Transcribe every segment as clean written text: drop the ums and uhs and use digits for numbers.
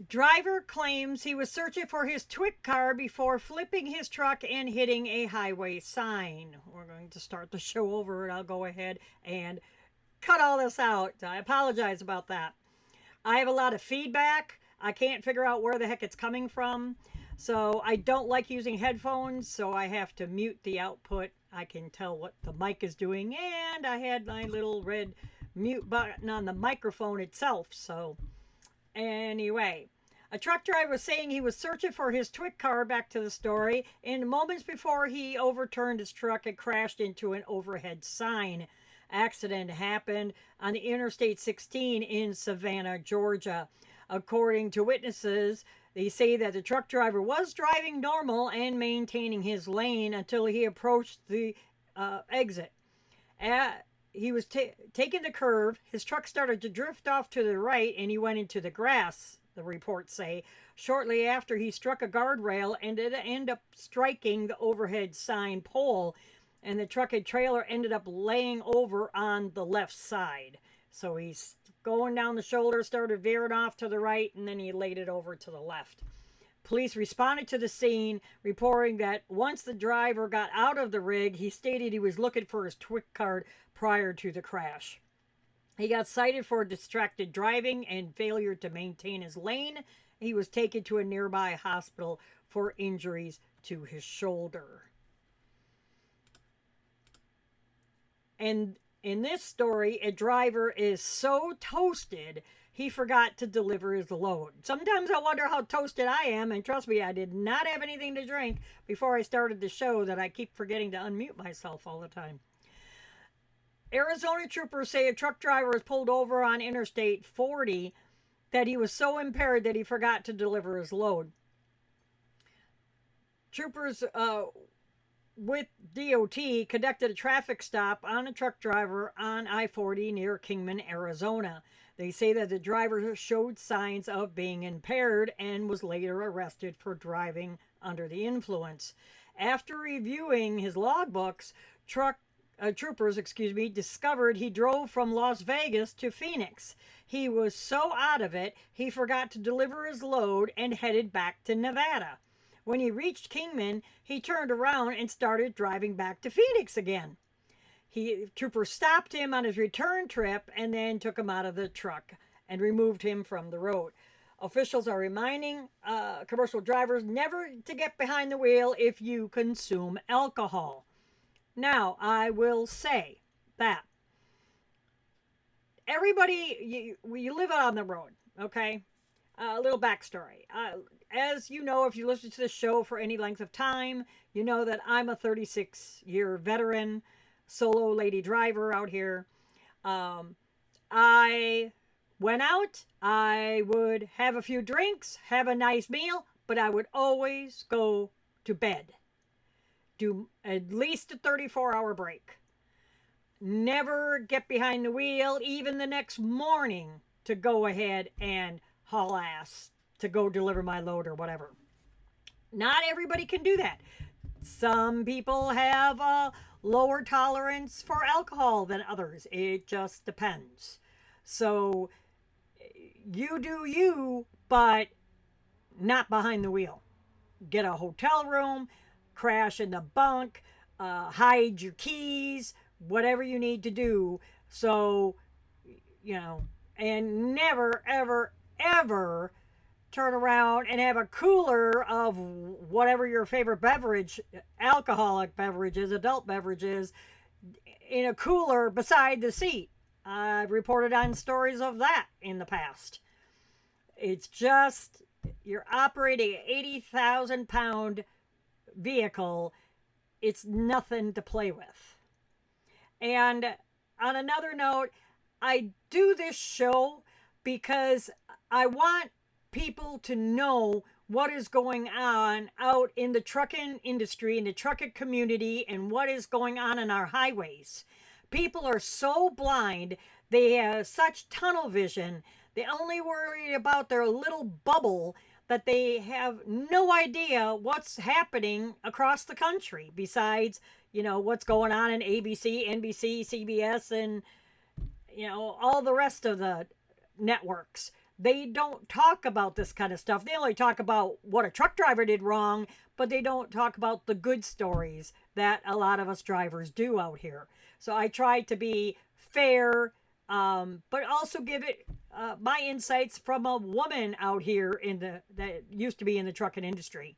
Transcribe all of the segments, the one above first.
Driver claims he was searching for his Twit car before flipping his truck and hitting a highway sign. We're going to start the show over, and I'll go ahead and cut all this out. I apologize about that. I have a lot of feedback. I can't figure out where the heck it's coming from. So I don't like using headphones, so I have to mute the output. I can tell what the mic is doing, and I had my little red mute button on the microphone itself. So anyway, a truck driver was saying he was searching for his Twit car, back to the story, and moments before he overturned his truck and crashed into an overhead sign. Accident happened on the Interstate 16 in Savannah, Georgia. According to witnesses, they say that the truck driver was driving normal and maintaining his lane until he approached the exit. He was taking the curve. His truck started to drift off to the right, and he went into the grass, the reports say. Shortly after, he struck a guardrail and it ended up striking the overhead sign pole, and the truck and trailer ended up laying over on the left side. So he's going down the shoulder, started veering off to the right, and then he laid it over to the left. Police responded to the scene, reporting that once the driver got out of the rig, he stated he was looking for his Twit card prior to the crash. He got cited for distracted driving and failure to maintain his lane. He was taken to a nearby hospital for injuries to his shoulder. And in this story, a driver is so toasted he forgot to deliver his load. Sometimes I wonder how toasted I am, and trust me, I did not have anything to drink before I started the show that I keep forgetting to unmute myself all the time. Arizona troopers say a truck driver was pulled over on Interstate 40 that he was so impaired that he forgot to deliver his load. Troopers with DOT conducted a traffic stop on a truck driver on I-40 near Kingman, Arizona. They say that the driver showed signs of being impaired and was later arrested for driving under the influence. After reviewing his logbooks, troopers discovered he drove from Las Vegas to Phoenix. He was so out of it, he forgot to deliver his load and headed back to Nevada. When he reached Kingman, he turned around and started driving back to Phoenix again. Troopers stopped him on his return trip and then took him out of the truck and removed him from the road. Officials are reminding commercial drivers never to get behind the wheel if you consume alcohol. Now, I will say that everybody, you live out on the road, okay? A little backstory. As you know, if you listen to the show for any length of time, you know that I'm a 36-year veteran, solo lady driver out here. I went out, I would have a few drinks, have a nice meal, but I would always go to bed. Do at least a 34-hour break. Never get behind the wheel, even the next morning, to go ahead and haul ass to go deliver my load or whatever. Not everybody can do that. Some people have a lower tolerance for alcohol than others. It just depends. So you do you, but not behind the wheel. Get a hotel room, crash in the bunk, hide your keys, whatever you need to do. So, and never, ever, ever turn around and have a cooler of whatever your favorite beverage, alcoholic beverages, adult beverages, in a cooler beside the seat. I've reported on stories of that in the past. It's just, you're operating an 80,000 pound vehicle. It's nothing to play with. And on another note, I do this show because I want people to know what is going on out in the trucking industry, in the trucking community, and what is going on in our highways. People are so blind, they have such tunnel vision, they only worry about their little bubble that they have no idea what's happening across the country besides, what's going on in ABC, NBC, CBS, and, all the rest of the networks. they don't talk about this kind of stuff. They only talk about what a truck driver did wrong, but they don't talk about the good stories that a lot of us drivers do out here. So I try to be fair, but also give it my insights from a woman out here that used to be in the trucking industry.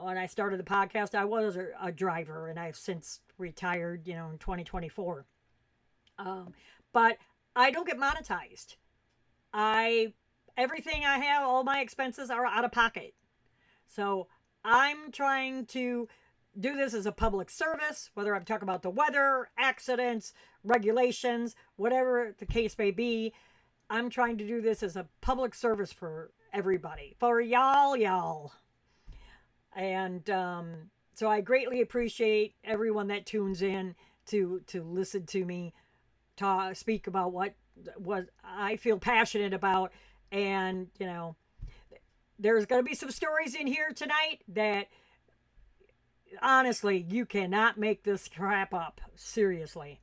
When I started the podcast, I was a driver, and I've since retired, in 2024. But I don't get monetized. Everything I have, all my expenses are out of pocket. So I'm trying to do this as a public service, whether I'm talking about the weather, accidents, regulations, whatever the case may be. I'm trying to do this as a public service for everybody, for y'all. And so I greatly appreciate everyone that tunes in to listen to me speak about what I feel passionate about. And, there's going to be some stories in here tonight that, honestly, you cannot make this crap up. Seriously.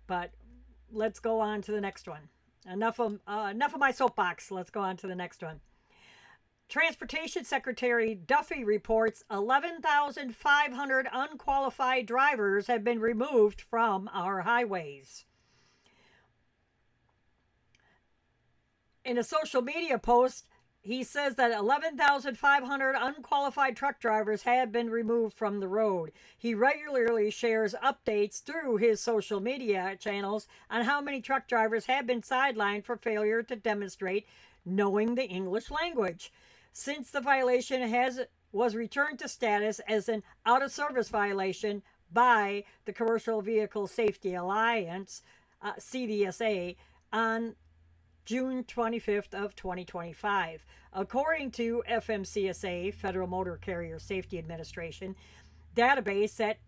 But let's go on to the next one. Enough of my soapbox. Let's go on to the next one. Transportation Secretary Duffy reports 11,500 unqualified drivers have been removed from our highways. In a social media post, he says that 11,500 unqualified truck drivers have been removed from the road. He regularly shares updates through his social media channels on how many truck drivers have been sidelined for failure to demonstrate knowing the English language. Since the violation was returned to status as an out-of-service violation by the Commercial Vehicle Safety Alliance, CVSA, on June 25th of 2025. According to FMCSA, Federal Motor Carrier Safety Administration, database that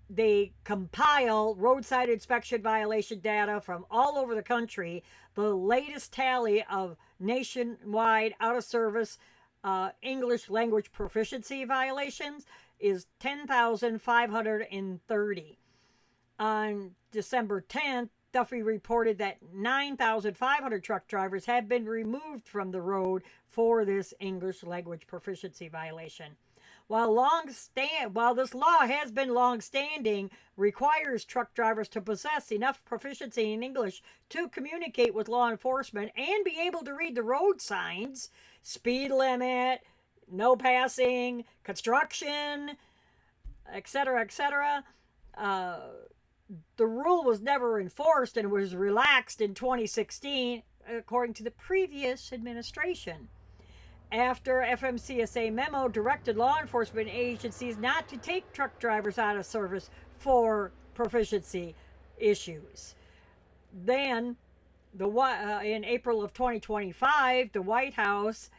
they compile roadside inspection violation data from all over the country, the latest tally of nationwide out-of-service English language proficiency violations is 10,530. On December 10th, Duffy reported that 9,500 truck drivers had been removed from the road for this English language proficiency violation. While this law has been long-standing, requires truck drivers to possess enough proficiency in English to communicate with law enforcement and be able to read the road signs, speed limit, no passing, construction, etc., etc. The rule was never enforced and was relaxed in 2016, according to the previous administration, after FMCSA memo directed law enforcement agencies not to take truck drivers out of service for proficiency issues. Then, in April of 2025, the White House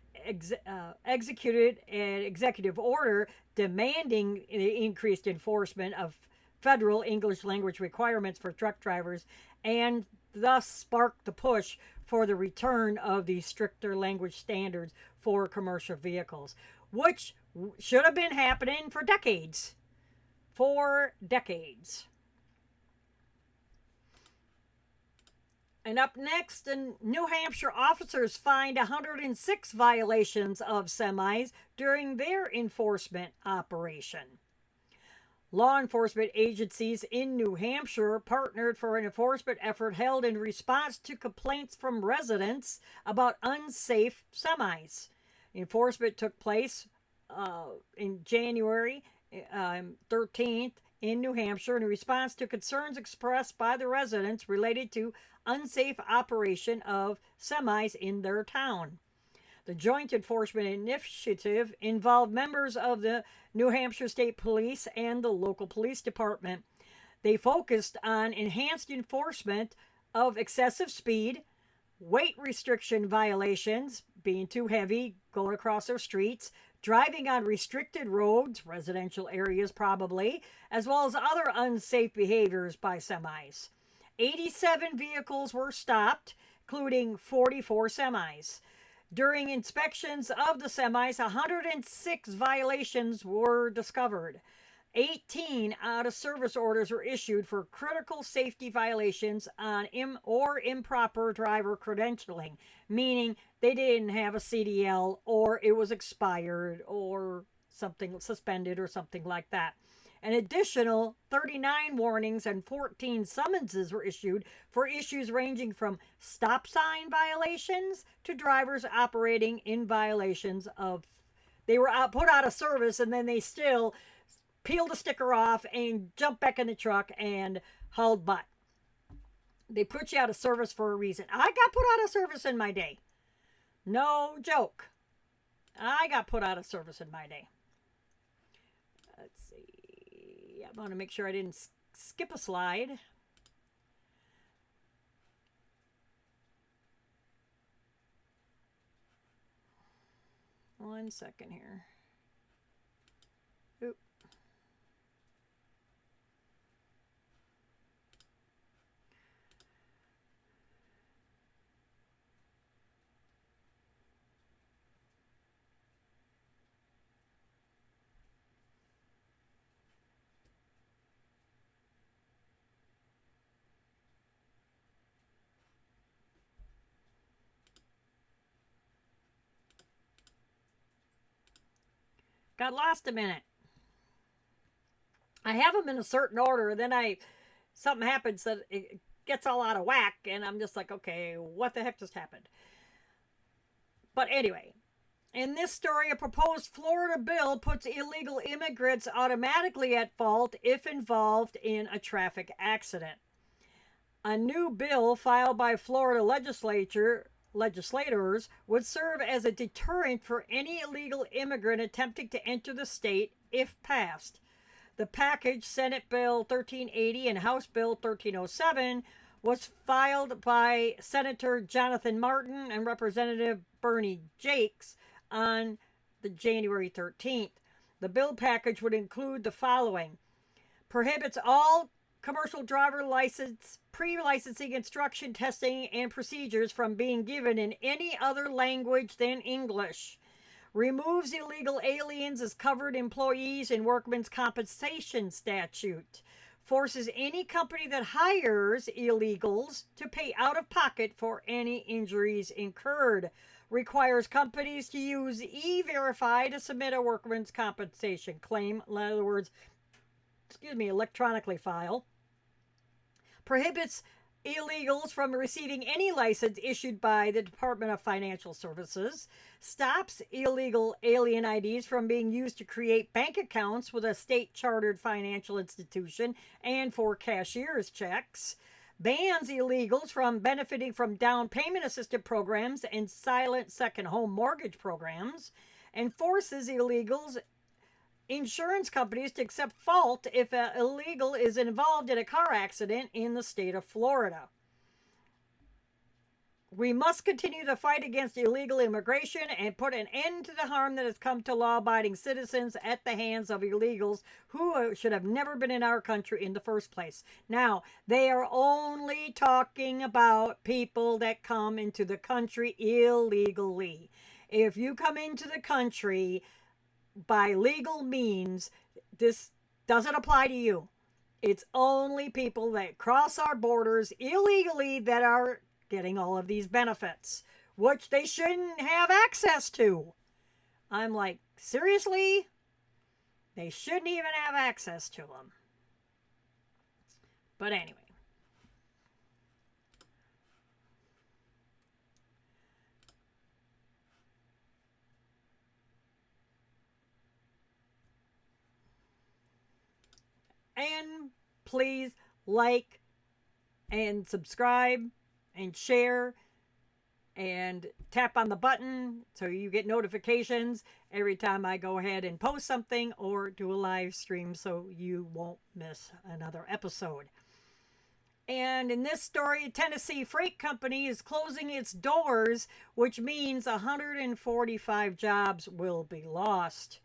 executed an executive order demanding the increased enforcement of federal English language requirements for truck drivers, and thus sparked the push for the return of these stricter language standards for commercial vehicles, which should have been happening for decades. And up next, New Hampshire officers fined 106 violations of semis during their enforcement operation. Law enforcement agencies in New Hampshire partnered for an enforcement effort held in response to complaints from residents about unsafe semis. Enforcement took place in January 13th in New Hampshire in response to concerns expressed by the residents related to unsafe operation of semis in their town. The joint enforcement initiative involved members of the New Hampshire State Police and the local police department. They focused on enhanced enforcement of excessive speed, weight restriction violations, being too heavy, going across their streets, driving on restricted roads, residential areas probably, as well as other unsafe behaviors by semis. 87 vehicles were stopped, including 44 semis. During inspections of the semis, 106 violations were discovered, 18 out of service orders were issued for critical safety violations on or improper driver credentialing, meaning they didn't have a CDL or it was expired or something suspended or something like that. An additional 39 warnings and 14 summonses were issued for issues ranging from stop sign violations to drivers operating in violations of. They were put out of service and then they still peeled the sticker off and jumped back in the truck and hauled butt. They put you out of service for a reason. I got put out of service in my day. No joke. I got put out of service in my day. Let's see. I want to make sure I didn't skip a slide. One second here. Oop. Got lost a minute. I have them in a certain order, then something happens that it gets all out of whack, and I'm just like, okay, what the heck just happened? But anyway, in this story, a proposed Florida bill puts illegal immigrants automatically at fault if involved in a traffic accident. A new bill filed by Florida legislators would serve as a deterrent for any illegal immigrant attempting to enter the state if passed. The package, Senate Bill 1380 and House Bill 1307, was filed by Senator Jonathan Martin and Representative Bernie Jakes on the January 13th. The bill package would include the following: prohibits all commercial driver license, pre-licensing instruction, testing, and procedures from being given in any other language than English. Removes illegal aliens as covered employees in workmen's compensation statute. Forces any company that hires illegals to pay out of pocket for any injuries incurred. Requires companies to use E-Verify to submit a workman's compensation claim. In other words, electronically file. Prohibits illegals from receiving any license issued by the Department of Financial Services. Stops illegal alien IDs from being used to create bank accounts with a state-chartered financial institution and for cashier's checks. Bans illegals from benefiting from down payment assistance programs and silent second home mortgage programs. And forces illegals insurance companies to accept fault if an illegal is involved in a car accident in the state of Florida. We must continue to fight against illegal immigration and put an end to the harm that has come to law-abiding citizens at the hands of illegals who should have never been in our country in the first place. Now, they are only talking about people that come into the country illegally. If you come into the country by legal means, this doesn't apply to you. It's only people that cross our borders illegally that are getting all of these benefits, which they shouldn't have access to. I'm like, seriously? They shouldn't even have access to them. But anyway. And please like and subscribe and share and tap on the button so you get notifications every time I go ahead and post something or do a live stream so you won't miss another episode. And in this story, a Tennessee freight company is closing its doors, which means 145 jobs will be lost.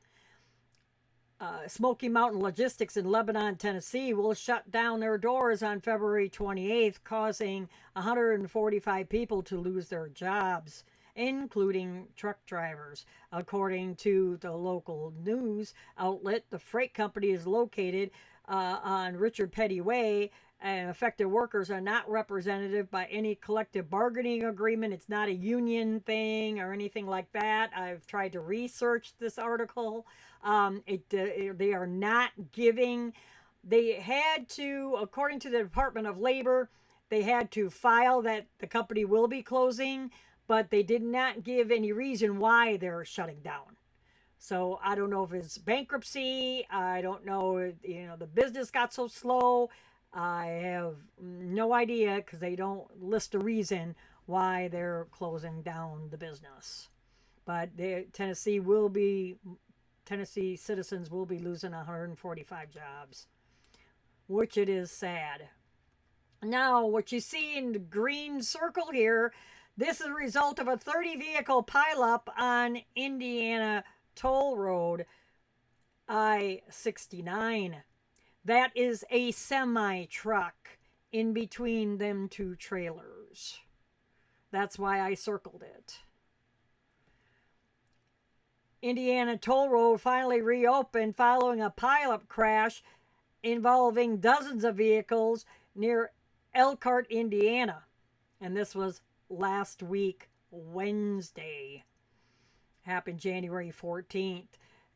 Smoky Mountain Logistics in Lebanon, Tennessee will shut down their doors on February 28th, causing 145 people to lose their jobs. including truck drivers. According to the local news outlet, the freight company is located on Richard Petty Way, and affected workers are not representative by any collective bargaining agreement. It's not a union thing or anything like that. I've tried to research this article. They are not giving. They had to, according to the Department of Labor, they had to file that the company will be closing, but they did not give any reason why they're shutting down. So I don't know if it's bankruptcy. I don't know, the business got so slow. I have no idea because they don't list a reason why they're closing down the business. But Tennessee citizens will be losing 145 jobs, which it is sad. Now, what you see in the green circle here, this is a result of a 30-vehicle pileup on Indiana Toll Road, I-69. That is a semi-truck in between them two trailers. That's why I circled it. Indiana Toll Road finally reopened following a pileup crash involving dozens of vehicles near Elkhart, Indiana. And this was last week, Wednesday. Happened January 14th.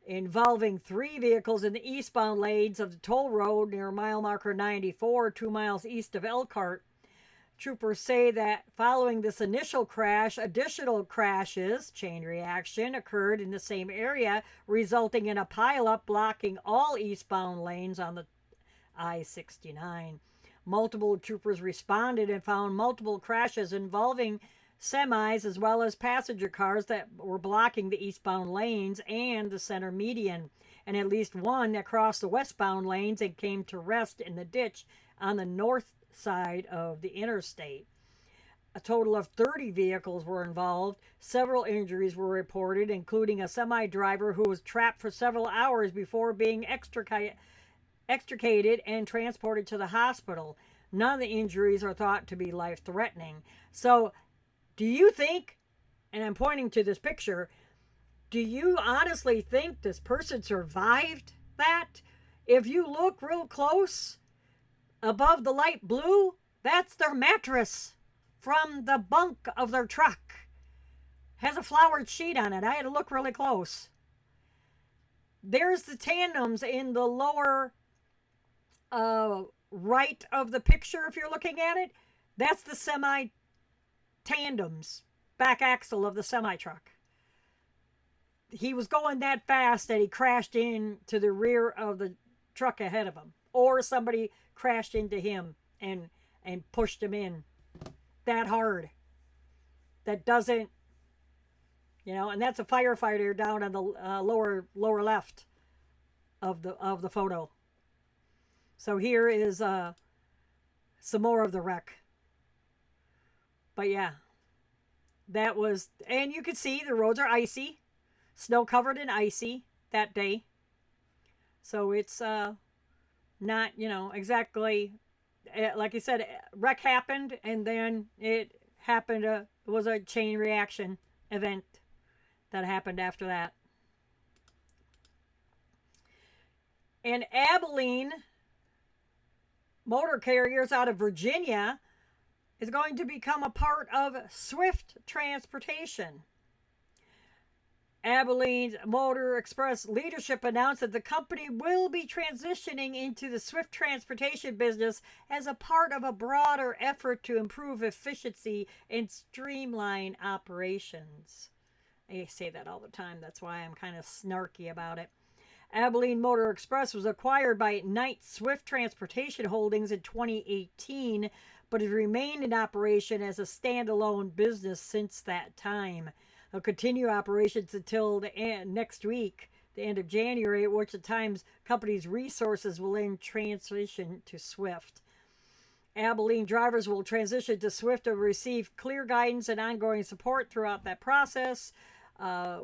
Involving 3 vehicles in the eastbound lanes of the toll road near mile marker 94, 2 miles east of Elkhart. Troopers say that following this initial crash, additional crashes, chain reaction, occurred in the same area, resulting in a pileup blocking all eastbound lanes on the I-69. Multiple troopers responded and found multiple crashes involving semis as well as passenger cars that were blocking the eastbound lanes and the center median, and at least one that crossed the westbound lanes and came to rest in the ditch on the north side of the interstate. A total of 30 vehicles were involved. Several injuries were reported, including a semi-driver who was trapped for several hours before being extricated and transported to the hospital. None of the injuries are thought to be life-threatening. So, do you think, and I'm pointing to this picture, do you honestly think this person survived that? If you look real close, above the light blue, that's their mattress from the bunk of their truck. Has a flowered sheet on it. I had to look really close. There's the tandems in the lower right of the picture, if you're looking at it. That's the semi-tandems, back axle of the semi-truck. He was going that fast that he crashed into the rear of the truck ahead of him. Or somebody crashed into him and pushed him in that hard. That doesn't, and that's a firefighter down on the lower left of the photo. So here is some more of the wreck. But yeah, that was, and you can see the roads are icy, snow covered and icy that day. So it's not, exactly, like I said, wreck happened, and then it happened, it was a chain reaction event that happened after that. And Abilene Motor Carriers out of Virginia is going to become a part of Swift Transportation. Abilene's Motor Express leadership announced that the company will be transitioning into the Swift transportation business as a part of a broader effort to improve efficiency and streamline operations. I say that all the time. That's why I'm kind of snarky about it. Abilene Motor Express was acquired by Knight Swift Transportation Holdings in 2018, but has remained in operation as a standalone business since that time. They'll continue operations until the next week, the end of January, at which the time's company's resources will then transition to Swift. Abilene drivers will transition to Swift and receive clear guidance and ongoing support throughout that process.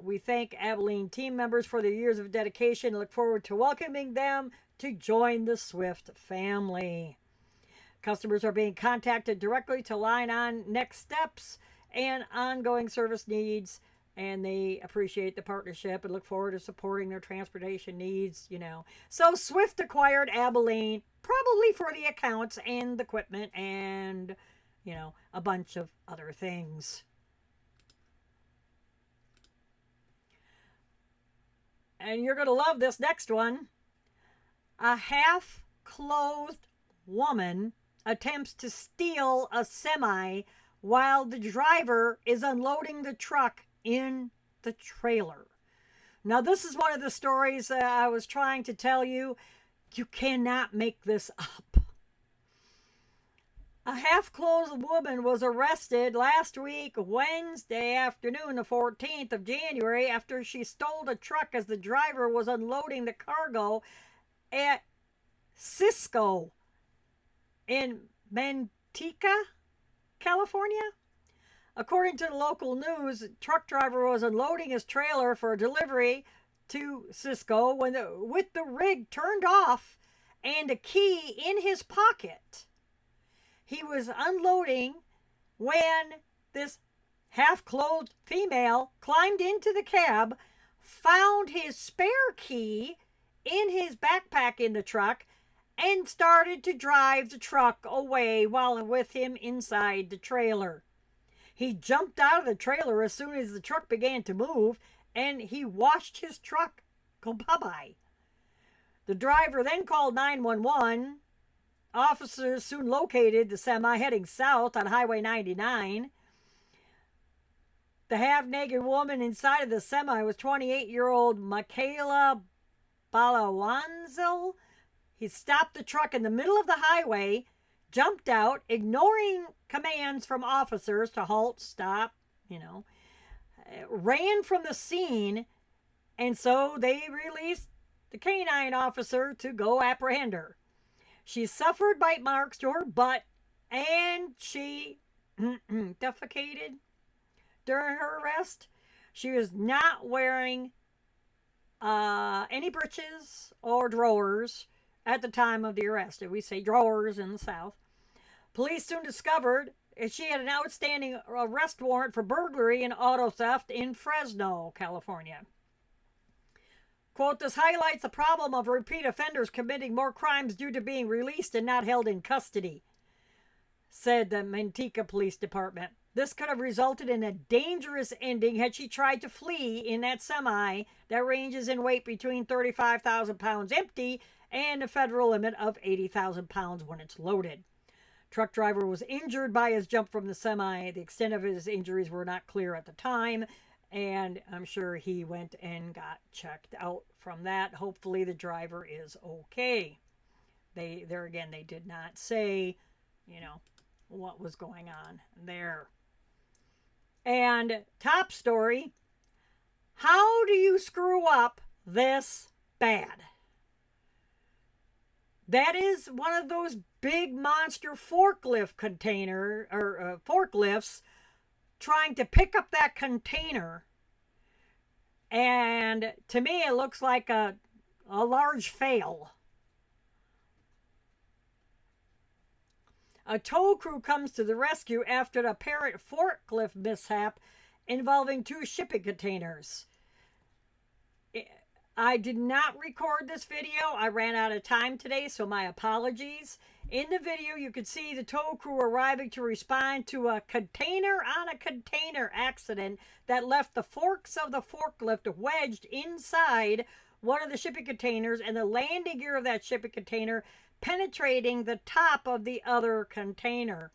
We thank Abilene team members for their years of dedication and look forward to welcoming them to join the Swift family. Customers are being contacted directly to line on next steps and ongoing service needs. And they appreciate the partnership and look forward to supporting their transportation needs, So Swift acquired Abilene, probably for the accounts and the equipment and, a bunch of other things. And you're going to love this next one. A half clothed woman attempts to steal a semi while the driver is unloading the truck in the trailer. Now, this is one of the stories I was trying to tell you. You cannot make this up. A half-clothed woman was arrested last week, Wednesday afternoon, the 14th of January, after she stole a truck as the driver was unloading the cargo at Cisco in Manteca, California. According to the local news, the truck driver was unloading his trailer for a delivery to Cisco with the rig turned off and a key in his pocket. He was unloading when this half-clothed female climbed into the cab, found his spare key in his backpack in the truck, and started to drive the truck away while with him inside the trailer. He jumped out of the trailer as soon as the truck began to move, and he watched his truck go bye-bye. The driver then called 911. Officers soon located the semi heading south on Highway 99. The half-naked woman inside of the semi was 28-year-old Michaela Balawanzel. He stopped the truck in the middle of the highway, jumped out, ignoring commands from officers to halt, stop, ran from the scene, and so they released the canine officer to go apprehend her. She suffered bite marks to her butt, and she defecated during her arrest. She was not wearing any breeches or drawers at the time of the arrest. We say drawers in the South. Police soon discovered she had an outstanding arrest warrant for burglary and auto theft in Fresno, California. Quote, this highlights the problem of repeat offenders committing more crimes due to being released and not held in custody, said the Manteca Police Department. This could have resulted in a dangerous ending had she tried to flee in that semi that ranges in weight between 35,000 pounds empty and a federal limit of 80,000 pounds when it's loaded. Truck driver was injured by his jump from the semi. The extent of his injuries were not clear at the time, and I'm sure he went and got checked out from that. Hopefully the driver is okay. They did not say, what was going on there. And top story, how do you screw up this bad? That is one of those big monster forklift forklifts trying to pick up that container. And to me, it looks like a large fail. A tow crew comes to the rescue after an apparent forklift mishap involving 2 shipping containers. I did not record this video. I ran out of time today, so my apologies. In the video, you could see the tow crew arriving to respond to a container-on-a-container accident that left the forks of the forklift wedged inside one of the shipping containers and the landing gear of that shipping container penetrating the top of the other container.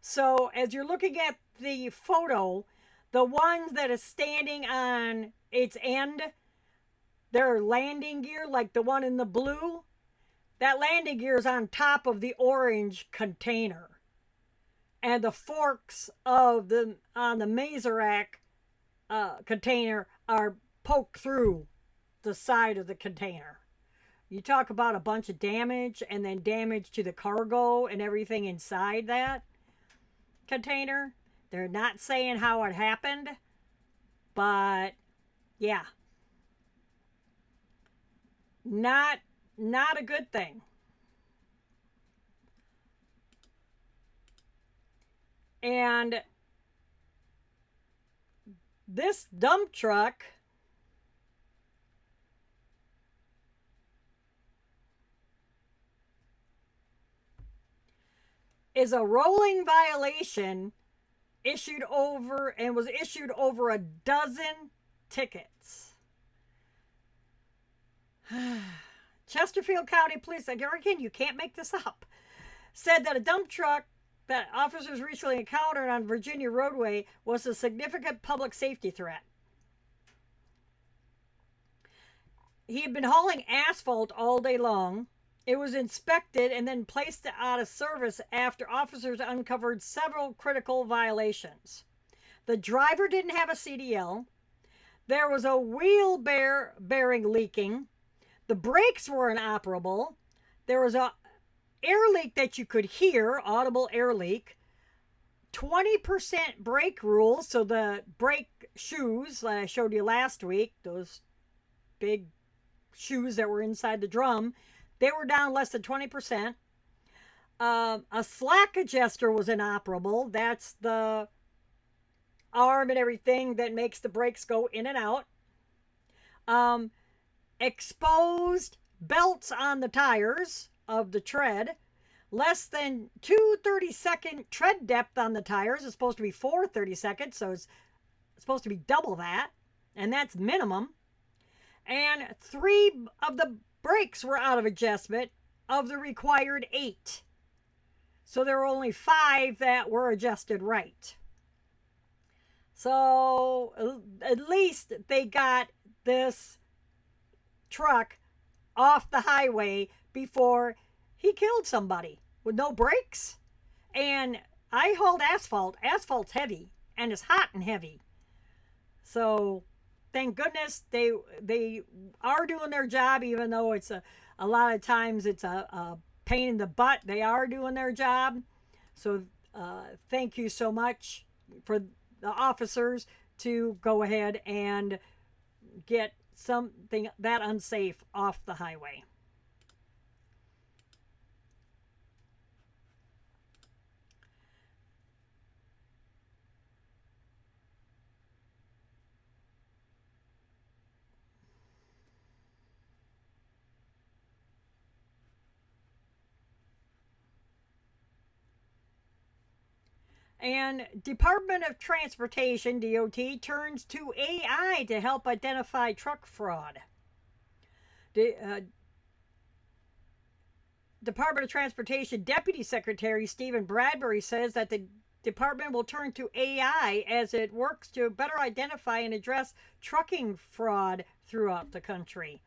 So as you're looking at the photo, the ones that is standing on its end, their landing gear, like the one in the blue, that landing gear is on top of the orange container. And the forks of the Mazerac container are poked through the side of the container. You talk about a bunch of damage, and then damage to the cargo and everything inside that container. They're not saying how it happened, but yeah. Not a good thing. And This dump truck is a rolling violation was issued over a dozen tickets. Chesterfield County Police, again, you can't make this up, said that a dump truck that officers recently encountered on Virginia roadway was a significant public safety threat. He had been hauling asphalt all day long. It was inspected and then placed out of service after officers uncovered several critical violations. The driver didn't have a CDL. There was a wheel bearing leaking. The brakes were inoperable. There was a air leak that you could hear, audible air leak. 20% brake rules, so the brake shoes that I showed you last week, those big shoes that were inside the drum, they were down less than 20%. A slack adjuster was inoperable. That's the arm and everything that makes the brakes go in and out. Exposed belts on the tires of the tread. Less than 2 30-second tread depth on the tires. It's supposed to be 4 30-seconds, so it's supposed to be double that. And that's minimum. And 3 of the brakes were out of adjustment of the required 8. So there were only 5 that were adjusted right. So at least they got this truck off the highway before he killed somebody with no brakes. And I hauled asphalt. Asphalt's heavy and it's hot and heavy. So thank goodness they are doing their job, even though it's a lot of times it's a pain in the butt. They are doing their job. So thank you so much for the officers to go ahead and get something that unsafe off the highway. And Department of Transportation, DOT, turns to AI to help identify truck fraud. Department of Transportation Deputy Secretary Stephen Bradbury says that the department will turn to AI as it works to better identify and address trucking fraud throughout the country.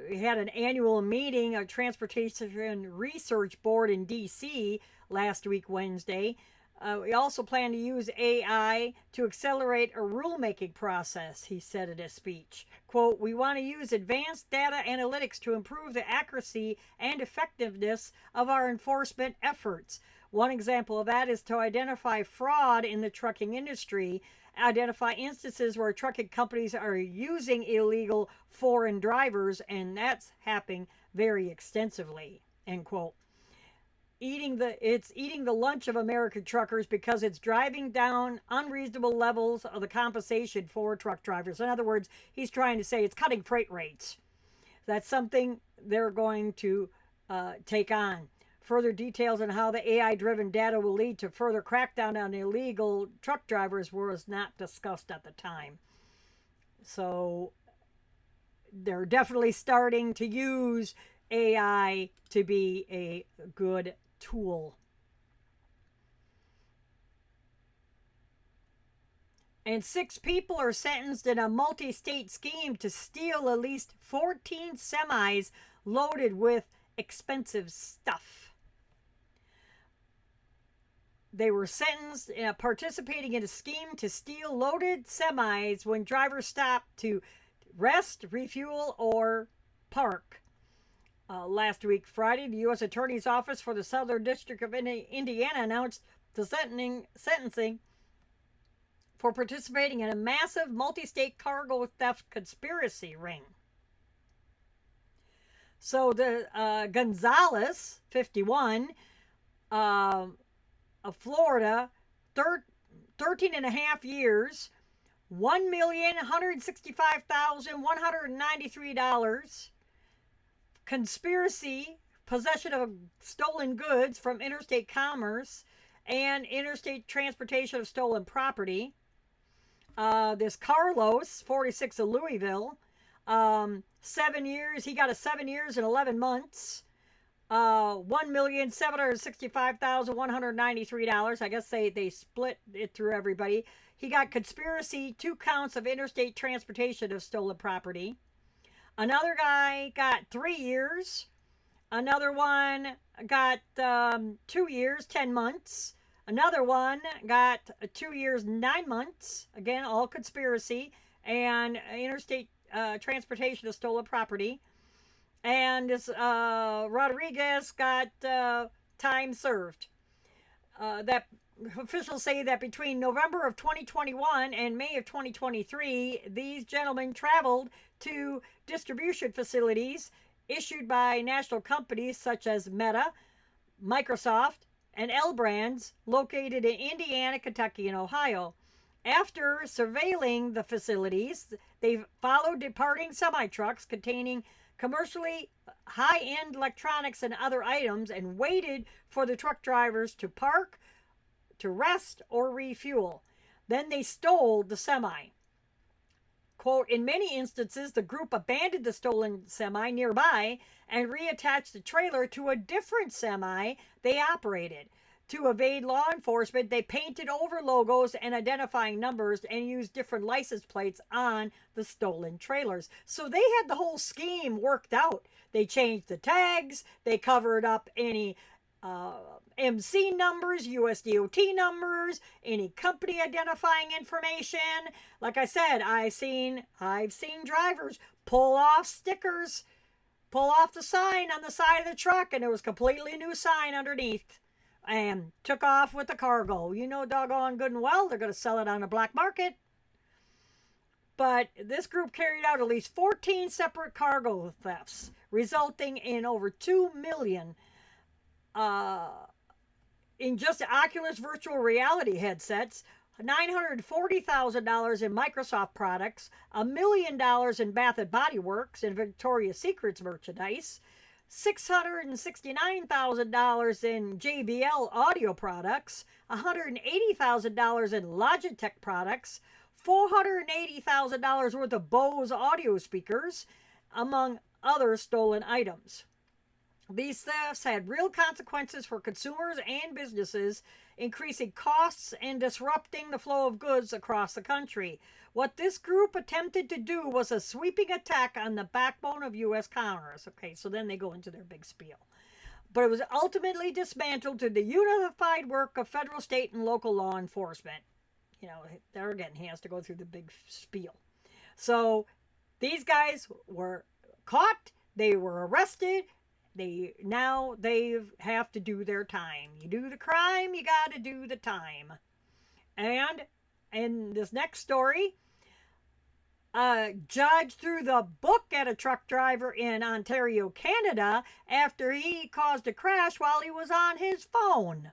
We had an annual meeting of Transportation Research Board in D.C. last week, Wednesday. We also plan to use AI to accelerate a rulemaking process, he said in a speech. Quote, we want to use advanced data analytics to improve the accuracy and effectiveness of our enforcement efforts. One example of that is to identify fraud in the trucking industry, identify instances where trucking companies are using illegal foreign drivers, and that's happening very extensively, end quote. It's eating the lunch of American truckers because it's driving down unreasonable levels of the compensation for truck drivers. In other words, he's trying to say it's cutting freight rates. That's something they're going to take on. Further details on how the AI-driven data will lead to further crackdown on illegal truck drivers was not discussed at the time. So they're definitely starting to use AI to be a good tool. And 6 people are sentenced in a multi-state scheme to steal at least 14 semis loaded with expensive stuff. They were sentenced participating in a scheme to steal loaded semis when drivers stopped to rest, refuel, or park. Last week, Friday, the U.S. Attorney's Office for the Southern District of Indiana announced the sentencing for participating in a massive multi-state cargo theft conspiracy ring. So the Gonzalez, 51, of Florida, 13 and a half years, $1,165,193. Conspiracy, possession of stolen goods from interstate commerce, and interstate transportation of stolen property. This Carlos, 46 of Louisville, 7 years. He got a 7 years and 11 months. $1,765,193. I guess they split it through everybody. He got conspiracy, 2 counts of interstate transportation of stolen property. Another guy got 3 years. Another one got 2 years, 10 months. Another one got 2 years, 9 months. Again, all conspiracy and interstate transportation of stolen property. And this Rodriguez got time served. That officials say that between November of 2021 and May of 2023, these gentlemen traveled to distribution facilities issued by national companies such as Meta, Microsoft, and L Brands located in Indiana, Kentucky, and Ohio. After surveilling the facilities, they followed departing semi-trucks containing commercially high-end electronics and other items and waited for the truck drivers to park, to rest, or refuel. Then they stole the semi. Quote, in many instances, the group abandoned the stolen semi nearby and reattached the trailer to a different semi they operated. To evade law enforcement, they painted over logos and identifying numbers and used different license plates on the stolen trailers. So they had the whole scheme worked out. They changed the tags, they covered up any MC numbers, USDOT numbers, any company identifying information. Like I said, I've seen drivers pull off stickers, pull off the sign on the side of the truck, and there was a completely new sign underneath, and took off with the cargo. You know doggone good and well they're going to sell it on the black market. But this group carried out at least 14 separate cargo thefts, resulting in over $2 million in just the Oculus virtual reality headsets, $940,000 in Microsoft products, $1 million in Bath and Body Works and Victoria's Secrets merchandise, $669,000 in JBL audio products, $180,000 in Logitech products, $480,000 worth of Bose audio speakers, among other stolen items. These thefts had real consequences for consumers and businesses, increasing costs and disrupting the flow of goods across the country. What this group attempted to do was a sweeping attack on the backbone of U.S. commerce. Okay, so then they go into their big spiel. But it was ultimately dismantled through the unified work of federal, state, and local law enforcement. You know, there again, he has to go through the big spiel. So these guys were caught, they were arrested. They have to do their time. You do the crime, you got to do the time. And in this next story, a judge threw the book at a truck driver in Ontario, Canada, after he caused a crash while he was on his phone.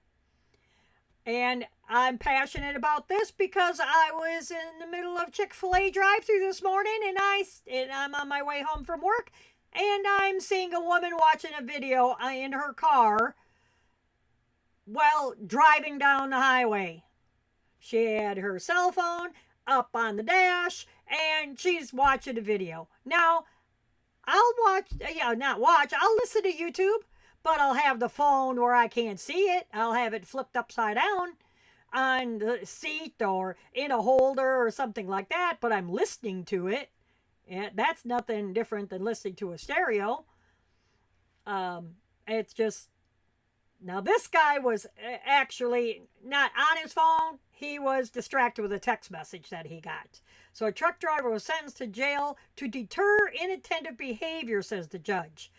And I'm passionate about this because I was in the middle of Chick-fil-A drive-thru this morning, and I'm on my way home from work, and I'm seeing a woman watching a video in her car while driving down the highway. She had her cell phone up on the dash, and she's watching a video. Now, I'll listen to YouTube, but I'll have the phone where I can't see it. I'll have it flipped upside down on the seat or in a holder or something like that, but I'm listening to it. And that's nothing different than listening to a stereo. It's just, now this guy was actually not on his phone. He was distracted with a text message that he got. So a truck driver was sentenced to jail to deter inattentive behavior, says the judge.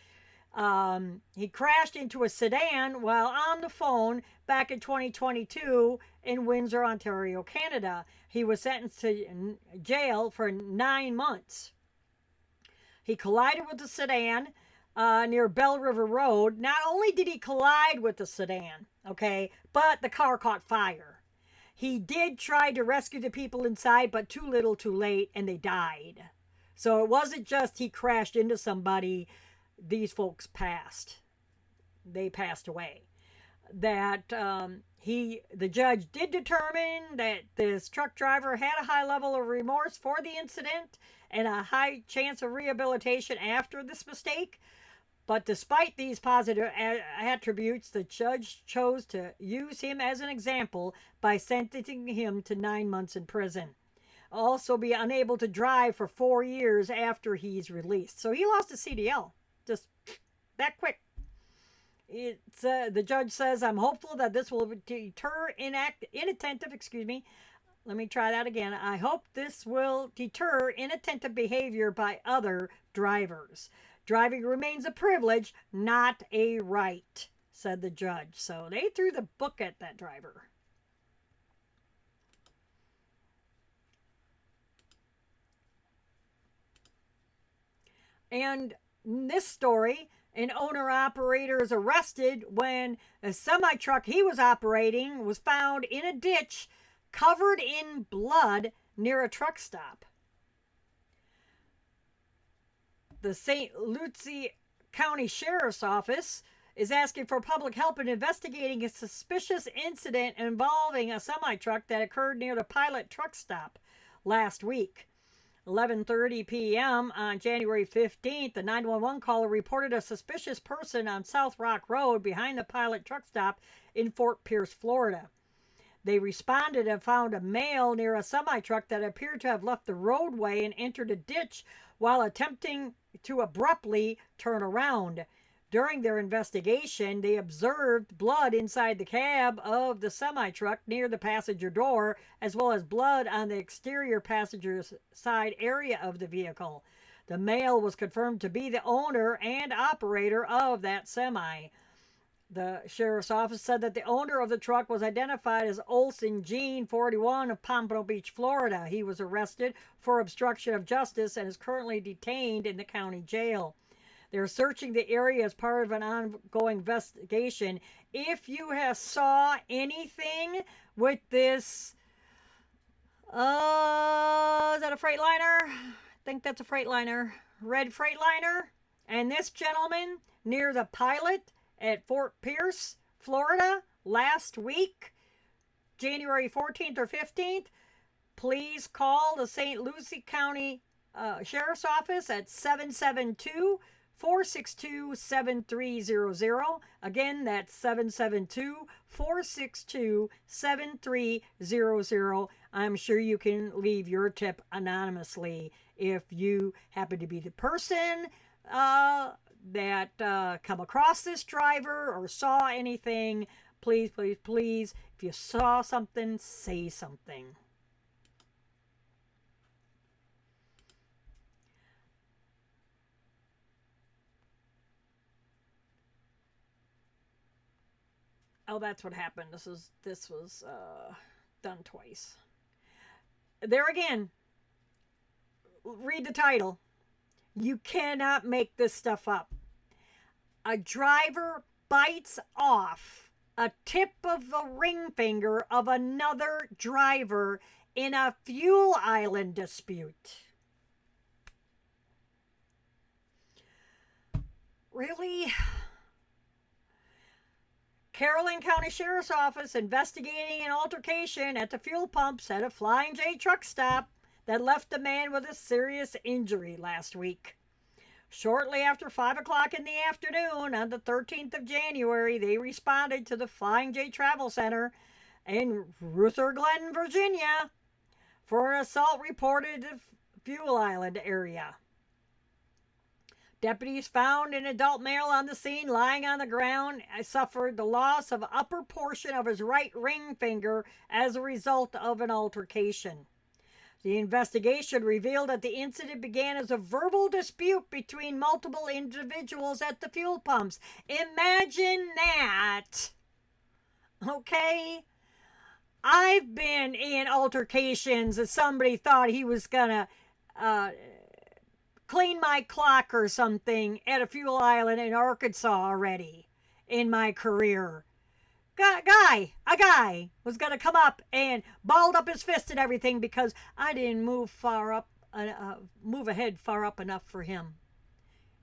He crashed into a sedan while on the phone back in 2022 in Windsor, Ontario, Canada. He was sentenced to jail for 9 months. He collided with the sedan near Bell River Road. Not only did he collide with the sedan, okay, but the car caught fire. He did try to rescue the people inside, but too little too late, and they died. So it wasn't just he crashed into somebody, these folks passed. They passed away. That the judge did determine that this truck driver had a high level of remorse for the incident and a high chance of rehabilitation after this mistake. But despite these positive attributes, the judge chose to use him as an example by sentencing him to 9 months in prison. Also, be unable to drive for 4 years after he's released. So he lost his CDL just that quick. It's the judge says, I'm hopeful that this will deter inattentive. Excuse me. Let me try that again. I hope this will deter inattentive behavior by other drivers. Driving remains a privilege, not a right, said the judge. So they threw the book at that driver. And in this story, an owner-operator is arrested when a semi-truck he was operating was found in a ditch covered in blood near a truck stop. The St. Lucie County Sheriff's Office is asking for public help in investigating a suspicious incident involving a semi-truck that occurred near the Pilot truck stop last week. 11:30 p.m. on January 15th, the 911 caller reported a suspicious person on South Rock Road behind the Pilot truck stop in Fort Pierce, Florida. They responded and found a male near a semi-truck that appeared to have left the roadway and entered a ditch while attempting to abruptly turn around. During their investigation, they observed blood inside the cab of the semi-truck near the passenger door, as well as blood on the exterior passenger side area of the vehicle. The male was confirmed to be the owner and operator of that semi. The sheriff's office said that the owner of the truck was identified as Olson Gene, 41, of Pompano Beach, Florida. He was arrested for obstruction of justice and is currently detained in the county jail. They're searching the area as part of an ongoing investigation. If you have saw anything with this, is that a Freightliner? I think that's a Freightliner. Red Freightliner. And this gentleman near the Pilot at Fort Pierce, Florida, last week, January 14th or 15th, please call the St. Lucie County Sheriff's Office at 772-462-7300. Again, that's 772-462-7300. I'm sure you can leave your tip anonymously if you happen to be the person that come across this driver or saw anything. Please, please, please, if you saw something, say something. Oh, that's what happened. This was done twice. There again, read the title. You cannot make this stuff up. A driver bites off a tip of the ring finger of another driver in a fuel island dispute. Really? Caroline County Sheriff's Office investigating an altercation at the fuel pumps at a Flying J truck stop that left a man with a serious injury last week. Shortly after 5 o'clock in the afternoon on the 13th of January, they responded to the Flying J Travel Center in Ruther Glen, Virginia, for an assault reported in the Fuel Island area. Deputies found an adult male on the scene lying on the ground. Suffered the loss of upper portion of his right ring finger as a result of an altercation. The investigation revealed that the incident began as a verbal dispute between multiple individuals at the fuel pumps. Imagine that. Okay? I've been in altercations that somebody thought he was gonna clean my clock or something at a fuel island in Arkansas already in my career. a guy was going to come up and balled up his fist and everything because I didn't move ahead far up enough for him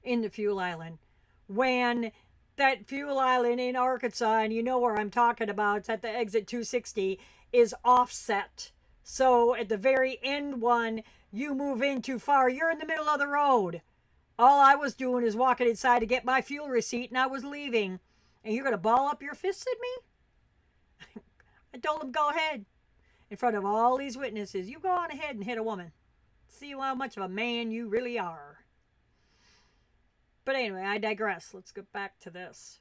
in the fuel island. When that fuel island in Arkansas, and you know where I'm talking about, it's at the exit 260, is offset. So at the very end one, you move in too far, you're in the middle of the road. All I was doing is walking inside to get my fuel receipt, and I was leaving. And you're going to ball up your fists at me? I told him, go ahead. In front of all these witnesses, you go on ahead and hit a woman. See how much of a man you really are. But anyway, I digress. Let's get back to this.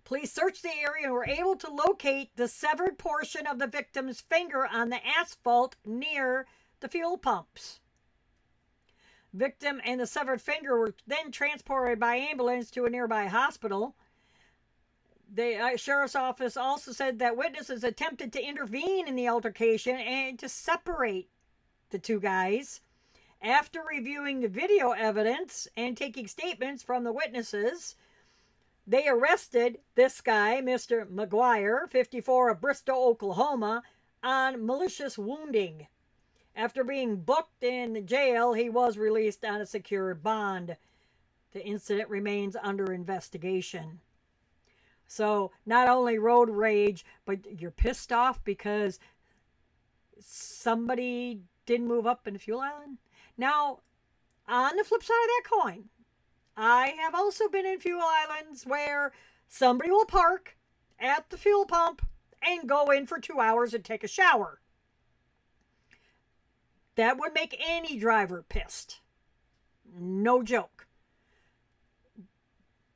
Police searched the area and were able to locate the severed portion of the victim's finger on the asphalt near the fuel pumps. Victim and the severed finger were then transported by ambulance to a nearby hospital. The sheriff's office also said that witnesses attempted to intervene in the altercation and to separate the two guys. After reviewing the video evidence and taking statements from the witnesses, they arrested this guy, Mr. McGuire, 54, of Bristow, Oklahoma, on malicious wounding. After being booked in jail, he was released on a secured bond. The incident remains under investigation. So not only road rage, but you're pissed off because somebody didn't move up in the fuel island. Now, on the flip side of that coin, I have also been in fuel islands where somebody will park at the fuel pump and go in for 2 hours and take a shower. That would make any driver pissed. No joke.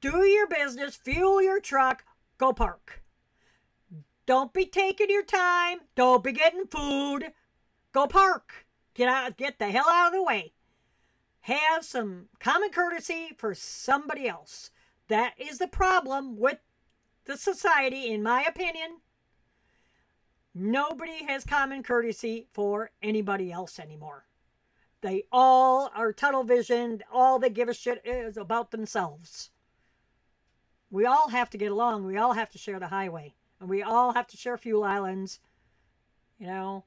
Do your business, fuel your truck, go park. Don't be taking your time. Don't be getting food. Go park. Get the hell out of the way. Have some common courtesy for somebody else. That is the problem with the society, in my opinion. Nobody has common courtesy for anybody else anymore. They all are tunnel visioned. All they give a shit is about themselves. We all have to get along. We all have to share the highway. And we all have to share fuel islands. You know,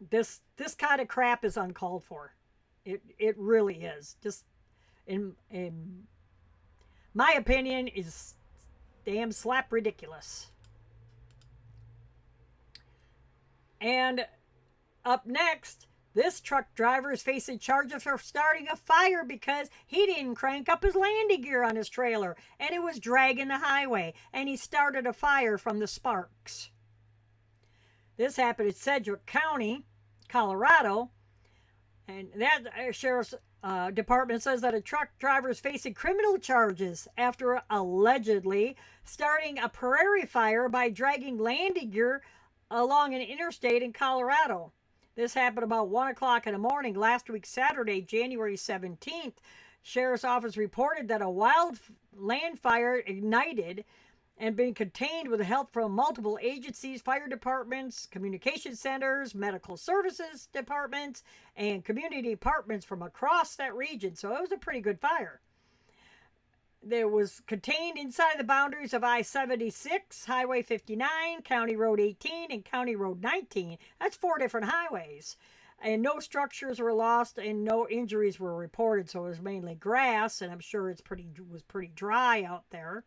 this kind of crap is uncalled for. It really is. Just in my opinion, is damn slap ridiculous. And up next, this truck driver is facing charges for starting a fire because he didn't crank up his landing gear on his trailer and it was dragging the highway, and he started a fire from the sparks. This happened in Sedgwick County, Colorado, and that sheriff's department says that a truck driver is facing criminal charges after allegedly starting a prairie fire by dragging landing gear along an interstate in Colorado. This happened about 1 o'clock in the morning last week, Saturday, January 17th. Sheriff's office reported that a wild land fire ignited and been contained with help from multiple agencies, fire departments, communication centers, medical services departments, and community departments from across that region. So it was a pretty good fire. There was contained inside the boundaries of I-76, Highway 59, County Road 18, and County Road 19. That's 4 different highways. And no structures were lost and no injuries were reported. So it was mainly grass, and I'm sure it was pretty dry out there.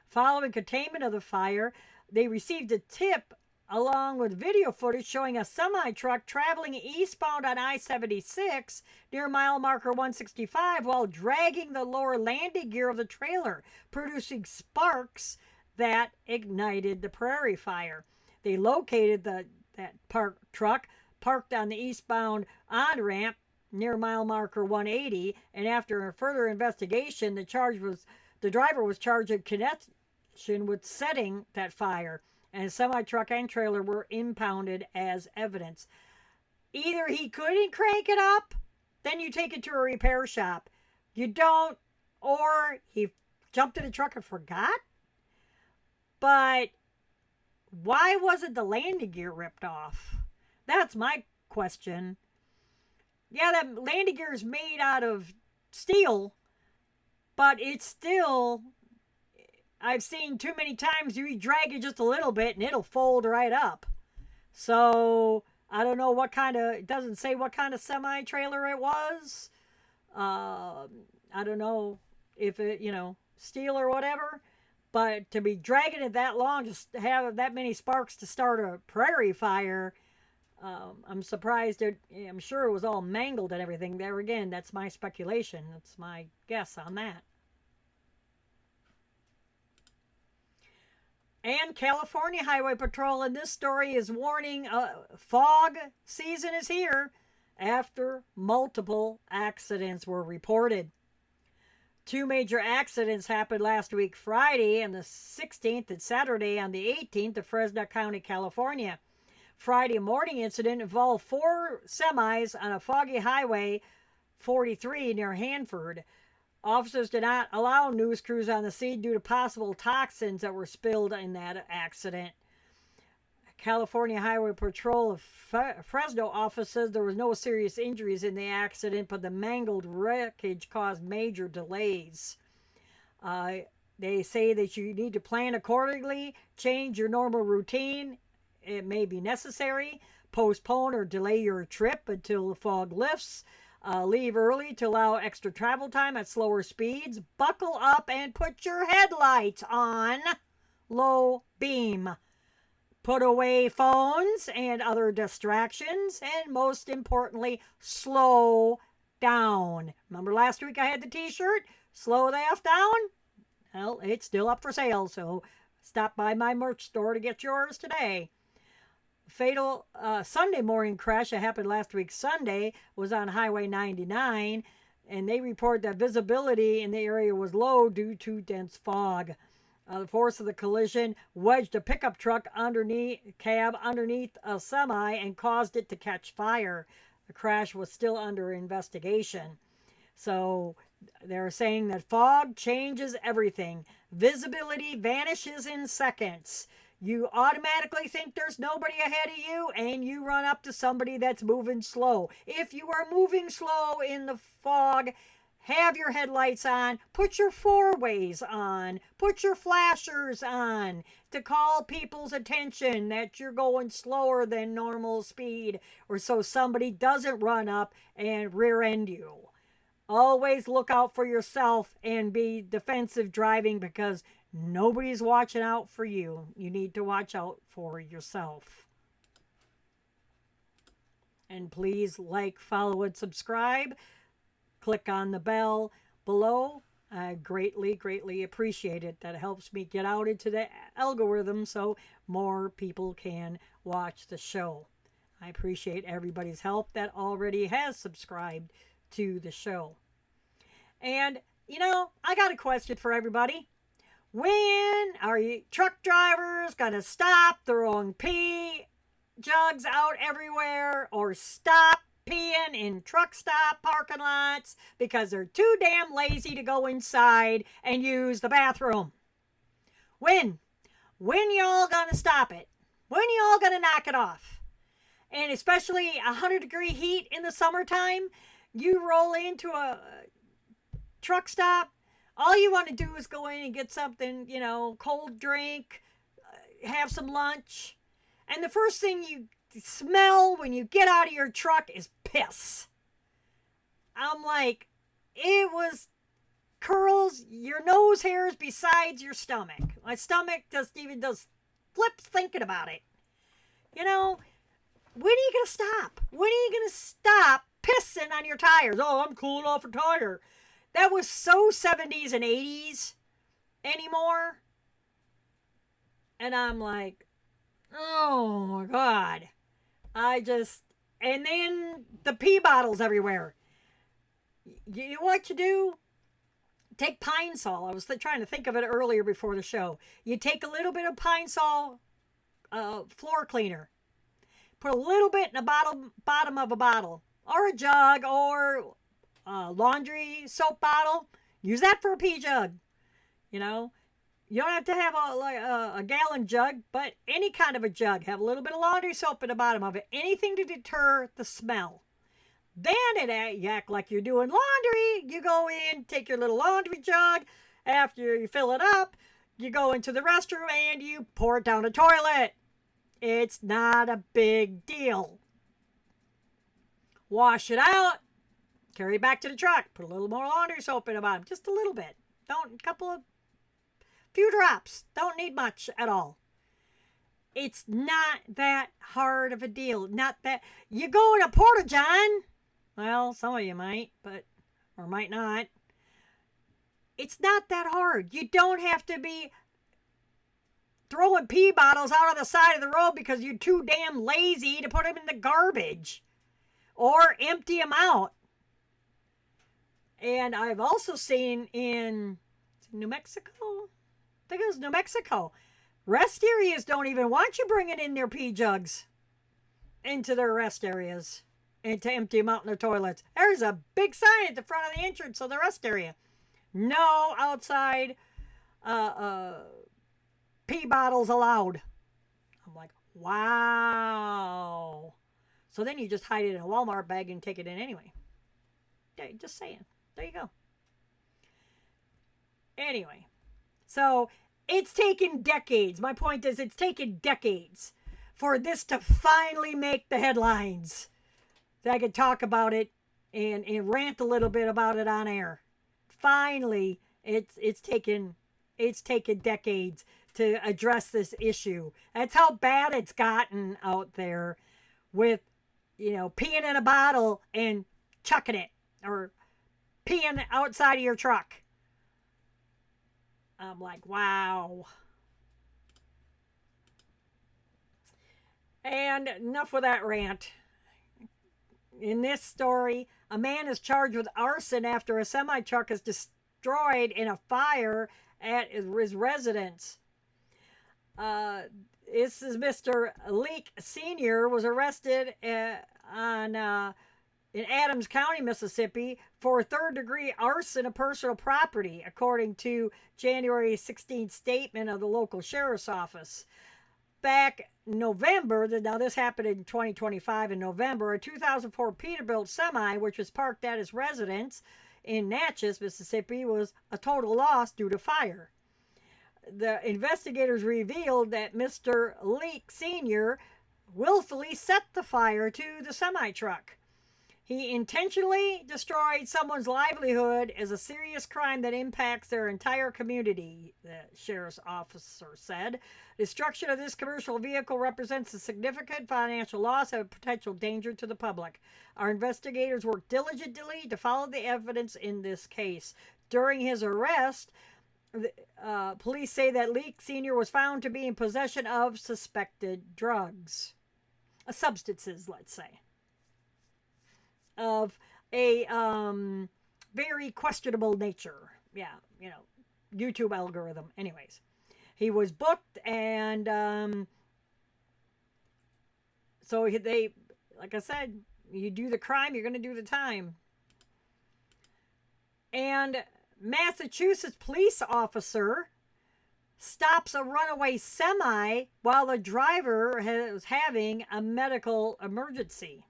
Following containment of the fire, they received a tip along with video footage showing a semi-truck traveling eastbound on I-76 near mile marker 165 while dragging the lower landing gear of the trailer, producing sparks that ignited the prairie fire. They located that truck parked on the eastbound on-ramp near mile marker 180, and after a further investigation, the driver was charged in connection with setting that fire, and semi-truck and trailer were impounded as evidence. Either he couldn't crank it up, then you take it to a repair shop. You don't, or he jumped in the truck and forgot. But why wasn't the landing gear ripped off? That's my question. Yeah, that landing gear is made out of steel, but it's still I've seen too many times you drag it just a little bit and it'll fold right up. So I don't know what kind of, it doesn't say what kind of semi trailer it was. I don't know if it, steel or whatever. But to be dragging it that long, to have that many sparks to start a prairie fire, I'm surprised. I'm sure it was all mangled and everything. There again, that's my speculation. That's my guess on that. And California Highway Patrol in this story is warning fog season is here after multiple accidents were reported. 2 major accidents happened last week Friday on the 16th and Saturday on the 18th in Fresno County, California. Friday morning incident involved 4 semis on a foggy highway 43 near Hanford. Officers did not allow news crews on the scene due to possible toxins that were spilled in that accident. California Highway Patrol of Fresno office says there was no serious injuries in the accident, but the mangled wreckage caused major delays. They say that you need to plan accordingly, change your normal routine. It may be necessary. Postpone or delay your trip until the fog lifts. Leave early to allow extra travel time at slower speeds. Buckle up and put your headlights on low beam. Put away phones and other distractions. And most importantly, slow down. Remember last week I had the t-shirt? Slow the F down? Well, it's still up for sale, so stop by my merch store to get yours today. Fatal Sunday morning crash that happened last week Sunday was on Highway 99, and they report that visibility in the area was low due to dense fog. The force of the collision wedged a pickup truck underneath a semi and caused it to catch fire. The crash was still under investigation. So they're saying that fog changes everything. Visibility vanishes in seconds. You automatically think there's nobody ahead of you, and you run up to somebody that's moving slow. If you are moving slow in the fog, have your headlights on, put your four-ways on, put your flashers on to call people's attention that you're going slower than normal speed, or so somebody doesn't run up and rear-end you. Always look out for yourself and be defensive driving, because nobody's watching out for you. You need to watch out for yourself. And please like, follow, and subscribe. Click on the bell below. I greatly, greatly appreciate it. That helps me get out into the algorithm so more people can watch the show. I appreciate everybody's help that already has subscribed to the show. And, I got a question for everybody. When are you truck drivers going to stop throwing pee jugs out everywhere, or stop peeing in truck stop parking lots because they're too damn lazy to go inside and use the bathroom? When y'all gonna stop it? When y'all gonna knock it off? And especially 100-degree heat in the summertime, you roll into a truck stop, all you want to do is go in and get something, cold drink, have some lunch, and the first thing you smell when you get out of your truck is piss. I'm like, it was curls your nose hairs besides your stomach. My stomach does flips thinking about it. When are you gonna stop? When are you gonna stop pissing on your tires? Oh, I'm cooling off a tire. That was so 70s and 80s anymore. And I'm like, oh my God. And then the pee bottles everywhere. You know what you do? Take Pine Sol. I was trying to think of it earlier before the show. You take a little bit of Pine Sol floor cleaner. Put a little bit in the bottom of a bottle, or a jug, or a laundry soap bottle. Use that for a pee jug. You don't have to have a gallon jug, but any kind of a jug. Have a little bit of laundry soap at the bottom of it. Anything to deter the smell. Then you act like you're doing laundry. You go in, take your little laundry jug. After you fill it up, you go into the restroom and you pour it down the toilet. It's not a big deal. Wash it out, carry it back to the truck, put a little more laundry soap in the bottom, just a little bit. Few drops. Don't need much at all. It's not that hard of a deal. Not that you go in a porta john. Well, some of you might, or might not. It's not that hard. You don't have to be throwing pee bottles out on the side of the road because you're too damn lazy to put them in the garbage or empty them out. And I've also seen in New Mexico, I think it was New Mexico, rest areas don't even want you bringing in their pee jugs into their rest areas and to empty them out in their toilets. There's a big sign at the front of the entrance of the rest area. No outside pee bottles allowed. I'm like, wow. So then you just hide it in a Walmart bag and take it in anyway. Just saying. There you go. Anyway, so it's taken decades. My point is, it's taken decades for this to finally make the headlines. That I could talk about it and rant a little bit about it on air. Finally, it's taken decades to address this issue. That's how bad it's gotten out there with, peeing in a bottle and chucking it, or peeing outside of your truck. I'm like, wow. And enough with that rant. In this story, a man is charged with arson after a semi-truck is destroyed in a fire at his residence. This is Mr. Leak Sr. was arrested in Adams County, Mississippi, for third-degree arson of personal property, according to January 16th statement of the local sheriff's office. Back November, now this happened in 2025 in November, a 2004 Peterbilt semi, which was parked at his residence in Natchez, Mississippi, was a total loss due to fire. The investigators revealed that Mr. Leak Sr. willfully set the fire to the semi-truck. He intentionally destroyed someone's livelihood as a serious crime that impacts their entire community, the sheriff's officer said. Destruction of this commercial vehicle represents a significant financial loss and a potential danger to the public. Our investigators worked diligently to follow the evidence in this case. During his arrest, police say that Leak Sr. was found to be in possession of suspected drugs. Substances, let's say. Of a very questionable nature. Yeah, YouTube algorithm. Anyways, he was booked, and so they, like I said, you do the crime, you're going to do the time. And Massachusetts police officer stops a runaway semi while the driver was having a medical emergency.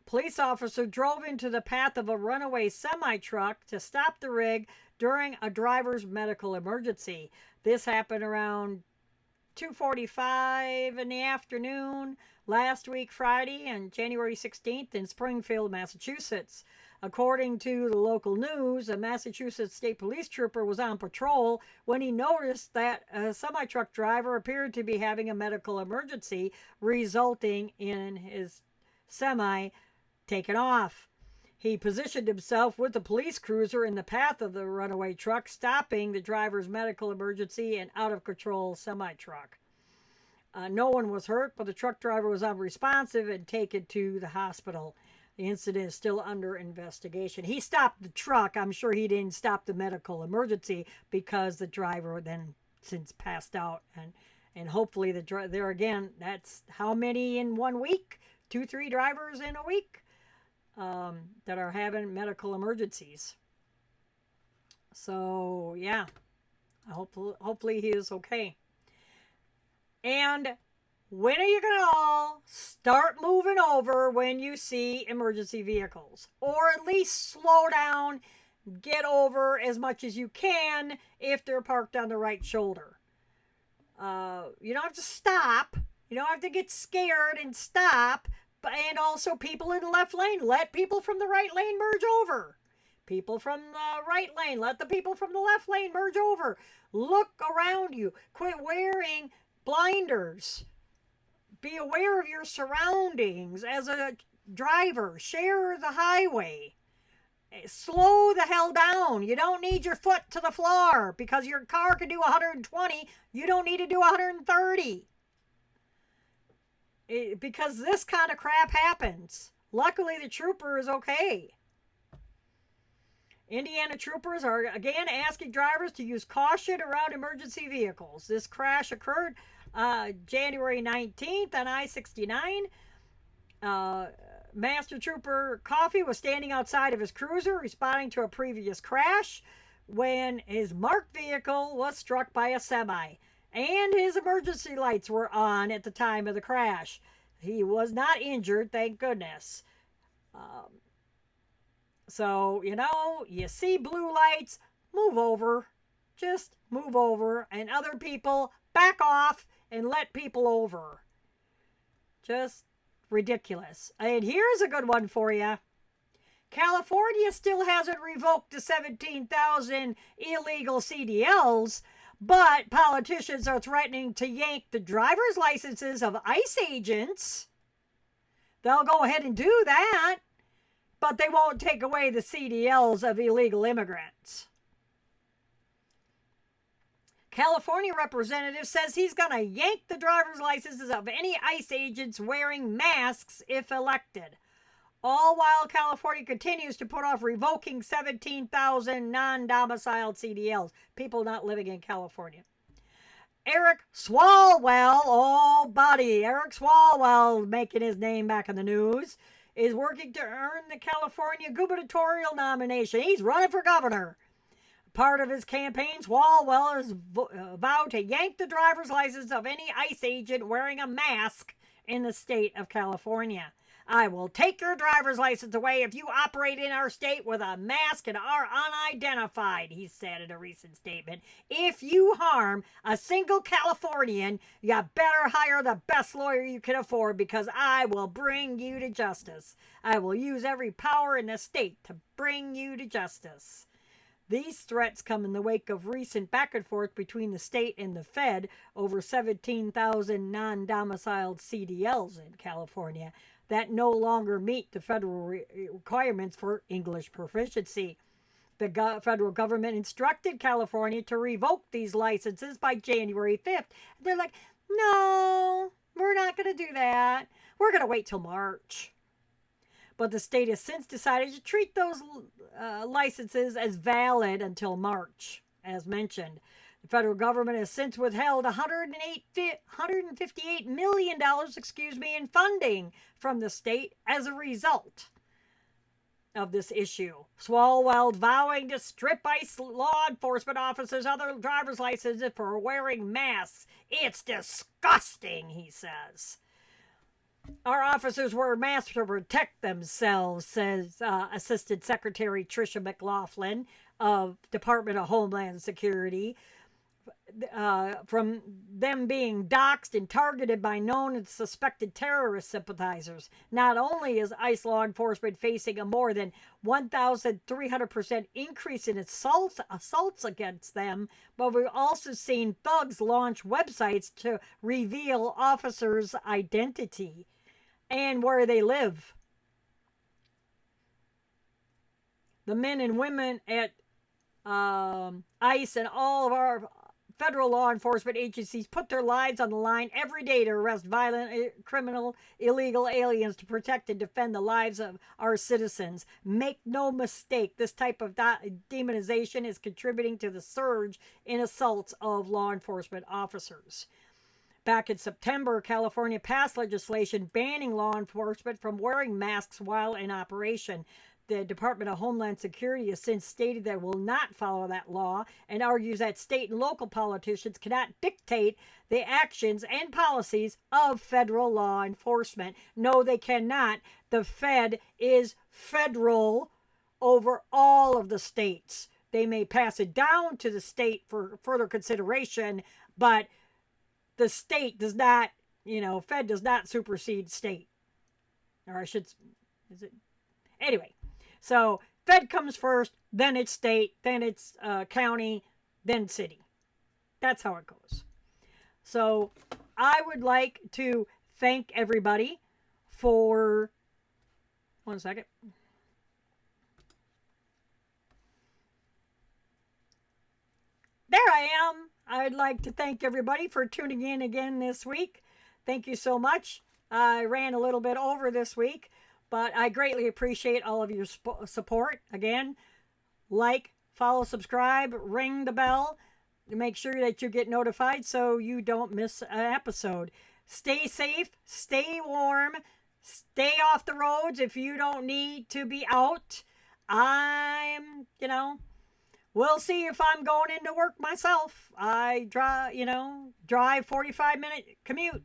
Police officer drove into the path of a runaway semi-truck to stop the rig during a driver's medical emergency. This happened around 2:45 in the afternoon last week, Friday, on January 16th in Springfield, Massachusetts. According to the local news, a Massachusetts State Police trooper was on patrol when he noticed that a semi-truck driver appeared to be having a medical emergency, resulting in his semi taken off. He positioned himself with the police cruiser in the path of the runaway truck, stopping the driver's medical emergency and out-of-control semi-truck. No one was hurt, but the truck driver was unresponsive and taken to the hospital. The incident is still under investigation. He stopped the truck. I'm sure he didn't stop the medical emergency because the driver then since passed out. And hopefully there again, that's how many in 1 week? 2-3 drivers in a week that are having medical emergencies. So yeah, hopefully he is okay. And when are you going to all start moving over when you see emergency vehicles? Or at least slow down get over as much as you can if they're parked on the right shoulder. You don't have to stop. You don't have to get scared and stop. And also, people in the left lane, let people from the right lane merge over. People from the right lane, let the people from the left lane merge over. Look around you. Quit wearing blinders. Be aware of your surroundings as a driver. Share the highway. Slow the hell down. You don't need your foot to the floor because your car can do 120. You don't need to do 130. Because this kind of crap happens. Luckily, the trooper is okay. Indiana troopers are again asking drivers to use caution around emergency vehicles. This crash occurred January 19th on I-69. Master Trooper Coffey was standing outside of his cruiser responding to a previous crash when his marked vehicle was struck by a semi. And his emergency lights were on at the time of the crash. He was not injured, thank goodness. So, you see blue lights, move over. Just move over. And other people, back off and let people over. Just ridiculous. And here's a good one for you. California still hasn't revoked the 17,000 illegal CDLs, but politicians are threatening to yank the driver's licenses of ICE agents. They'll go ahead and do that, but they won't take away the CDLs of illegal immigrants. California representative says he's going to yank the driver's licenses of any ICE agents wearing masks if elected. All while California continues to put off revoking 17,000 non-domiciled CDLs, people not living in California. Eric Swalwell, oh buddy, Eric Swalwell, making his name back in the news, is working to earn the California gubernatorial nomination. He's running for governor. Part of his campaign, Swalwell has vowed to yank the driver's license of any ICE agent wearing a mask in the state of California. I will take your driver's license away if you operate in our state with a mask and are unidentified, he said in a recent statement. If you harm a single Californian, you better hire the best lawyer you can afford because I will bring you to justice. I will use every power in the state to bring you to justice. These threats come in the wake of recent back and forth between the state and the Fed over 17,000 non-domiciled CDLs in California that no longer meet the federal requirements for English proficiency. The federal government instructed California to revoke these licenses by January 5th. They're like, no, we're not going to do that. We're going to wait till March. But the state has since decided to treat those licenses as valid until March, as mentioned. The federal government has since withheld $158 million, in funding from the state as a result of this issue. Swalwell vowing to strip ICE law enforcement officers other driver's licenses for wearing masks. It's disgusting, he says. Our officers wear masks to protect themselves, says Assistant Secretary Tricia McLaughlin of Department of Homeland Security. From them being doxxed and targeted by known and suspected terrorist sympathizers. Not only is ICE law enforcement facing a more than 1,300% increase in assaults against them, but we've also seen thugs launch websites to reveal officers' identity and where they live. The men and women at ICE and all of our federal law enforcement agencies put their lives on the line every day to arrest violent, criminal, illegal aliens to protect and defend the lives of our citizens. Make no mistake, this type of demonization is contributing to the surge in assaults of law enforcement officers. Back in September, California passed legislation banning law enforcement from wearing masks while in operation. The Department of Homeland Security has since stated that it will not follow that law and argues that state and local politicians cannot dictate the actions and policies of federal law enforcement. No, they cannot. The Fed is federal over all of the states. They may pass it down to the state for further consideration, but the state does not, Fed does not supersede state. Or I should, is it? Anyway, so Fed comes first, then it's state, then it's county, then city. That's how it goes. So I would like to thank everybody for 1 second. There I am. I'd like to thank everybody for tuning in again this week. Thank you so much. I ran a little bit over this week, but I greatly appreciate all of your support. Again, like, follow, subscribe, ring the bell to make sure that you get notified so you don't miss an episode. Stay safe, stay warm, stay off the roads if you don't need to be out. We'll see if I'm going into work myself. I drive 45-minute commute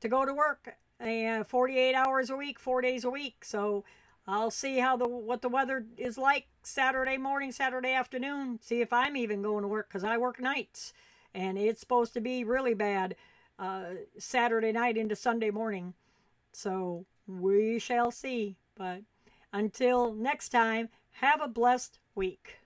to go to work, 48 hours a week, 4 days a week. So I'll see what the weather is like Saturday morning, Saturday afternoon. See if I'm even going to work because I work nights, and it's supposed to be really bad Saturday night into Sunday morning. So we shall see. But until next time, have a blessed week.